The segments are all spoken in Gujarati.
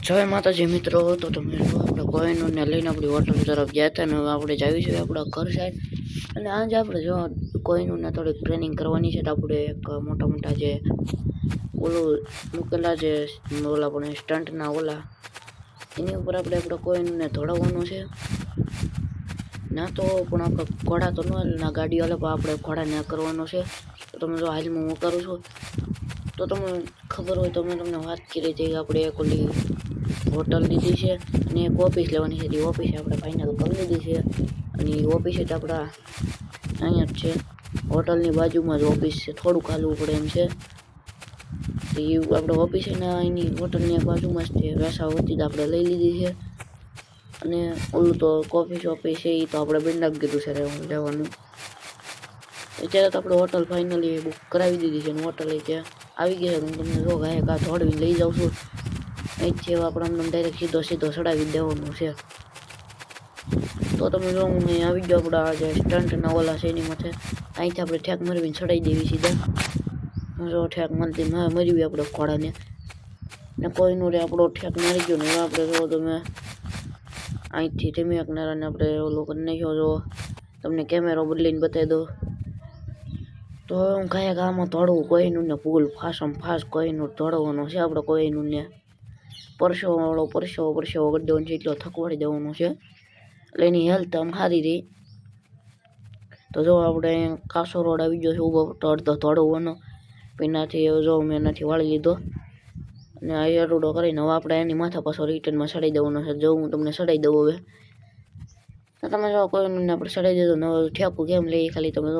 જય માતાજી મિત્રો, તો તમે જો આપણે કોઈનને લઈને આપણી હોટલ તરફ ગયા હતા ને હવે આપણે જાવી છીએ આપણા ઘર સાઈડ. અને આજે આપણે જો કોઈનને થોડીક ટ્રેનિંગ કરવાની છે. તો આપણે એક મોટા મોટા જે ઓલું મૂકેલા જે ઓલા પણ સ્ટન્ટના ઓલા એની ઉપર આપણે કોઈનને દોડાવવાનું છે. ના તો પણ આપણે ઘોડા તો ન હાલે, ના ગાડી હાલે, પણ આપણે ઘોડાને કરવાનો છે. તો તમે જો હાલમાં હું કરું છું તો તમને ખબર હોય તો મેં તમને વાત કરી હતી કે આપણે એક ઓલી હોટલ લીધી છે અને એક ઓફિસ લેવાની છે. એ ઓફિસ આપણે ફાઇનલ કરી લીધી છે અને એ ઓફિસ જ આપણા અહીંયા જ છે, હોટલની બાજુમાં જ ઓફિસ છે, થોડુંક હાલવું પડે એમ છે. એ આપણે ઓફિસ એના એની હોટલની બાજુમાં જ છે. વેસાવતી જ આપણે લઈ લીધી છે. અને ઓલું તો કોફી શોપી છે એ તો આપણે બિંદાક કીધું છે લેવાનું. અત્યારે તો આપણે હોટલ ફાઇનલી બુક કરાવી દીધી છે અને હોટલ ત્યાં આવી ગઈ છે. હું તમને જો ગાય કા દોડવીને લઈ જાઉં છું. અહીંથી આપણે અમને ડાયરેક્ટ સીધો ચડાવી દેવાનું છે. તો તમે જો હું અહીં આવી ગયો આપણા જે સ્ટન્ટના ઓલા છે એની માથે. અહીંથી આપણે ઠેક મરવીને ચડાવી દેવી સીધા. જો ઠેક મારતી મરવી આપણે ઘોડાને ને કોઈનું રે આપણો ઠેક મારી ગયો ને હવે આપણે જો તમે અહીંથી ધીમે એકનારાને આપણે ઓલું કરી નાખ્યો. જો તમને કેમેરો બદલીને બતાવી દો. તો હું કાંઈ ગામમાં દોડવું કોઈનું ને ફૂલ ફાસમ ફાસ કોઈનું દોડવાનું છે. આપણે કોઈનું ને પરસેવો કરી દેવાનો છે, એટલો થકવાડી દેવાનો છે એટલે એની હેલ્થ આમ સારી રહી. તો જો આપણે કાસો રોડ આવી ગયો છે ઊભો અડધો દોડવાનો. એનાથી જો મેં એનાથી વાળી લીધો અને આ એરોડો કરીને હવે આપણે એની માથા પાછો રિટર્નમાં ચડાવી દેવાનો છે. જો હું તમને ચડાવી દઉં હવે. તો તમે જો કોઈને આપણે ચડાવી દીધો ને હવે ઠેકું કેમ લઈએ ખાલી તમે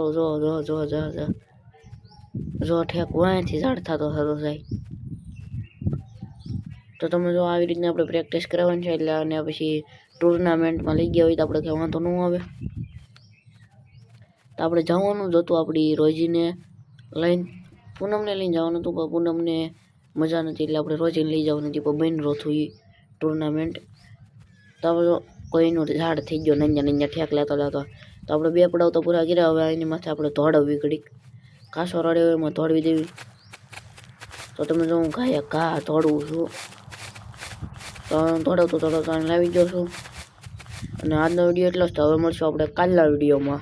જો ઠેકું અહીંયાથી ઝાડ થતો જાય. તો તમે જો આવી રીતના આપણે પ્રેક્ટિસ કરવાની છે એટલે અને પછી ટુર્નામેન્ટમાં લઈ ગયા હોય તો આપણે કંઈ વાંધો ન આવે. તો આપણે જવાનું જ હતું આપણી રોજીને લઈને, પૂનમને લઈને જવાનું હતું પણ પૂનમને મજા નથી એટલે આપણે રોજીને લઈ જવાનું હતી પણ બહેન રોથું એ ટુર્નામેન્ટ. તો આપણે કોઈનું ઝાડ થઈ ગયો નંજા ઠેક લેતો. તો આપણે બે પડાવ તો પૂરા કર્યા. હવે એની માથે આપણે દોડવી ઘડીક કાસો રડે હોય એમાં દોડવી દેવી. તો તમે જો હું ઘા દોડવું છું તો દોડવતો લાવી ગયો છું. અને આજનો વિડીયો એટલો જ. તો હવે મળશું આપણે કાલના વિડીયોમાં.